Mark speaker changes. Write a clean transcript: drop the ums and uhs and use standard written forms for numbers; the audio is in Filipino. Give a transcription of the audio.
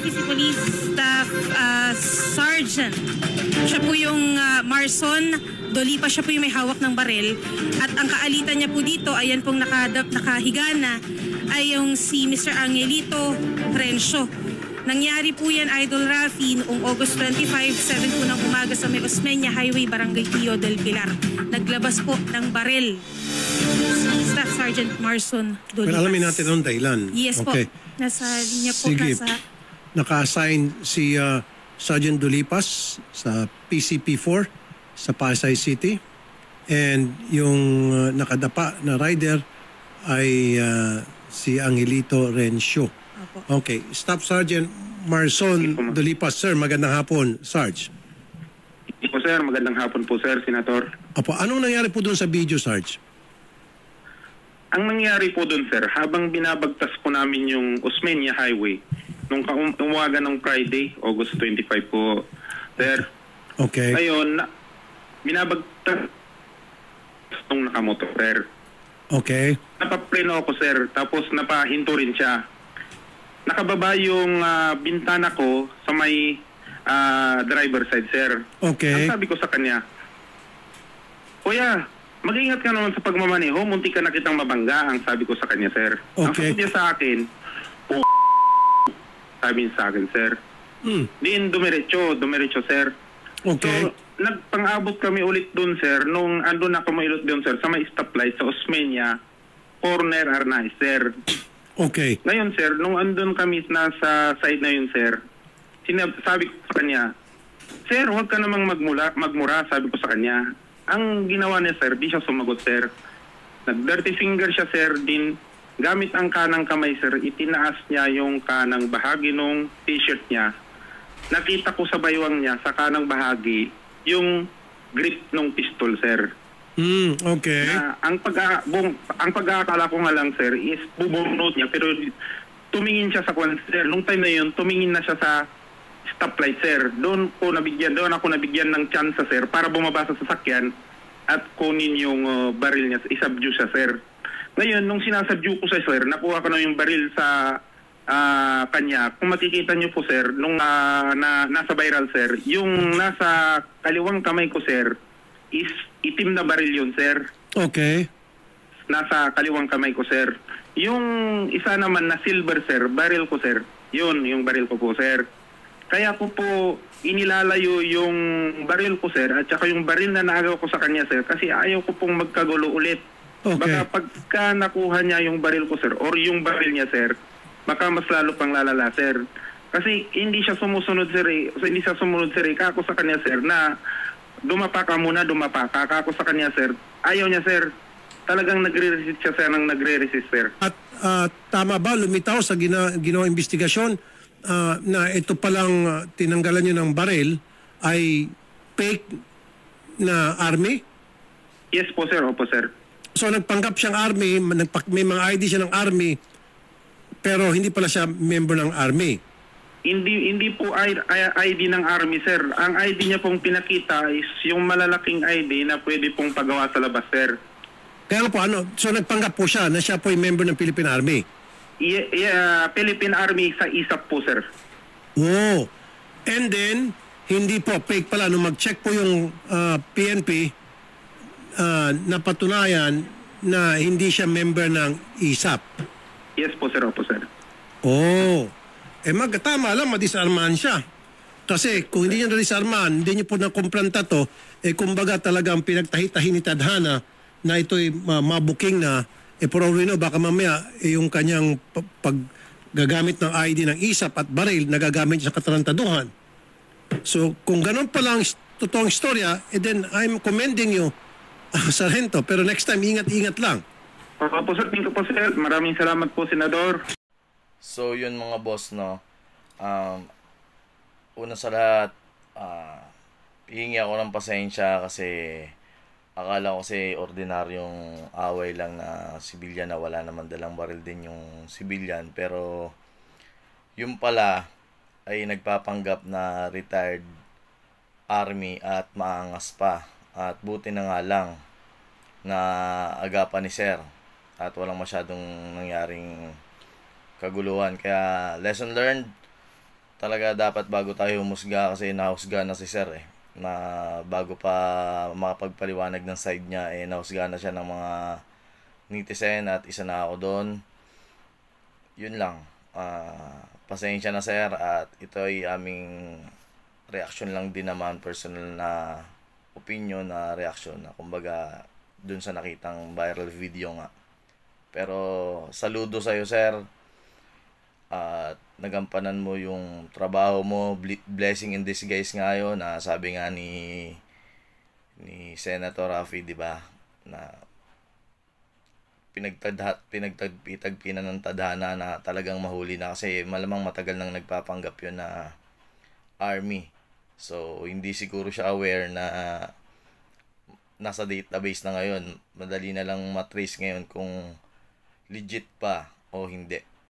Speaker 1: Rafi si Police Staff Sergeant. Siya po yung Marson Dolipa, siya po yung may hawak ng baril. At ang kaalitan niya po dito, ayan pong nakahiga na, ay yung si Mr. Angelito Rencio. Nangyari po yan, Idol Rafi, noong August 25, 7 po ng umaga sa May Osmeña Highway, Barangay Pio del Pilar. Naglabas po ng baril si Staff Sergeant Marson Dolipas.
Speaker 2: Pero alamin natin ang dahilan.
Speaker 1: Yes
Speaker 2: okay.
Speaker 1: po. Nasa linya po.
Speaker 2: Sige.
Speaker 1: Nasa...
Speaker 2: Naka-assign si Sergeant Dolipas sa PCP4 sa Pasay City. And yung nakadapa na rider ay si Angelito Rencio. Okay. Staff Sergeant Marson Dolipas. Sir, magandang hapon, Sarge.
Speaker 3: Po, sir. Magandang hapon po, sir, Senator.
Speaker 2: Opo, anong nangyari po doon sa video, Sarge?
Speaker 3: Ang nangyari po doon, sir, habang binabagtas po namin yung Osmeña Highway, nung umaga ng Friday, August 25 po, sir.
Speaker 2: Okay.
Speaker 3: Ngayon, binabagtas nung nakamotor, sir.
Speaker 2: Okay.
Speaker 3: Napapreno ako, sir, tapos napahinto rin siya. Nakababa yung bintana ko sa may driver side, sir.
Speaker 2: Okay.
Speaker 3: Ang sabi ko sa kanya, Kuya, mag-ingat ka naman sa pagmamaneho, munti ka na kitang mabangga, ang sabi ko sa kanya, sir.
Speaker 2: Okay.
Speaker 3: Ang sabi niya sa akin, sabi niya sa akin, sir. Din, dumiretso, sir.
Speaker 2: Okay.
Speaker 3: So, nagpang-abot kami ulit dun, sir, nung andun ako mailot dun, sir, sa may stoplight sa Osmeña, corner Arnay, sir.
Speaker 2: Okay.
Speaker 3: Ngayon, sir, nung andun kami nasa side na yun, sir, sabi ko sa kanya, Sir, huwag ka namang magmura, sabi ko sa kanya. Ang ginawa niya, sir, di siya sumagot, sir. Nag-dirty finger siya, sir, din gamit ang kanang kamay, sir, itinaas niya yung kanang bahagi nung t-shirt niya. Nakita ko sa baywang niya, sa kanang bahagi, yung grip nung pistol, sir.
Speaker 2: Okay.
Speaker 3: Na, ang pag-aakala ko nga lang, sir, is bubunot niya, pero tumingin siya sa kwan, sir. Nung time na yun, tumingin na siya sa stoplight, sir. Doon ako nabigyan ng chance, sir, para bumaba sa sasakyan at kunin yung baril niya, isubdue siya, sir. Ngayon, nung sinasubdue ko siya, sir, nakuha ko na yung baril sa kanya. Kung makikita niyo po, sir, nung nasa viral, sir, yung nasa kaliwang kamay ko, sir, is itim na baril yun, sir.
Speaker 2: Okay.
Speaker 3: Nasa kaliwang kamay ko, sir. Yung isa naman na silver, sir, baril ko, sir. Yun, yung baril ko po, sir. Kaya ko po inilalayo yung baril ko, sir, at saka yung baril na naagaw ko sa kanya, sir, kasi ayaw ko pong magkagulo ulit.
Speaker 2: Okay.
Speaker 3: Baka pagka nakuha niya yung baril ko, sir, or yung baril niya, sir, baka mas lalo pang lalala, sir. Kasi hindi siya sumusunod, sir, hindi siya sumunod, sir, kako sa kanya, sir, na dumapa ka muna, kako sa kanya, sir. Ayaw niya, sir. Talagang nagre-resist siya, sir, nang nagre-resist, sir.
Speaker 2: At tama ba, lumitaw sa ginawang investigasyon na ito palang tinanggalan nyo ng baril ay fake na army?
Speaker 3: Yes po, sir. Opo, sir.
Speaker 2: So nagpanggap siyang army, may mga ID siya ng army, pero hindi pala siya member ng army.
Speaker 3: Hindi po ID ng army, sir. Ang ID niya pong pinakita is yung malalaking ID na pwede pong pagawa sa labas, sir.
Speaker 2: Kaya po, so nagpanggap po siya na siya po ay member ng Philippine Army?
Speaker 3: Philippine Army sa ISAP po, sir.
Speaker 2: Oh. And then, hindi po, fake pala. Nung mag-check po yung PNP, napatunayan na hindi siya member ng ISAP.
Speaker 3: Yes po, sir. Opo, sir.
Speaker 2: Oh. Tama lang, madisarmahan siya. Kasi kung hindi niya nadisarmahan, hindi niyo po nakumplanta to, kumbaga talagang pinagtahi-tahi ni Tadhana na ito'y mabuking na, for all we know, baka mamaya yung kanyang paggagamit ng ID ng ISAP at baril, nagagamit sa katarantaduhan. So, kung ganun palang totoong istorya, then I'm commending you, Sargento. Pero next time, ingat-ingat lang.
Speaker 3: Opo, sir. Thank you po, sir. Maraming salamat po, Senador.
Speaker 4: So, yun mga boss, no? Una sa lahat, hihingi ako ng pasensya kasi akala ko kasi ordinaryong away lang na sibilyan na wala naman dalang baril din yung sibilyan. Pero, yung pala ay nagpapanggap na retired army at maangas pa. At buti na nga lang na agapan ni Sir at walang masyadong nangyaring kaguluhan. Kaya lesson learned, talaga dapat bago tayo humusga, kasi nahusga na si Sir na bago pa makapagpaliwanag ng side niya nahusga na siya ng mga netizen at isa na ako doon. Yun lang. Pasensya na Sir, at ito ay aming reaction lang din naman, personal na opinion na reaction na kumbaga dun sa nakitang viral video nga. Pero saludo sa'yo Sir, at nagampanan mo yung trabaho mo, blessing in disguise nga yun, na sabi nga ni Senator Raffy, di ba, na pinagtagpinan ng tadhana na talagang mahuli na, kasi malamang matagal nang nagpapanggap yun na army. So hindi siguro siya aware na nasa database na ngayon. Madali na lang matrace ngayon kung legit pa o hindi.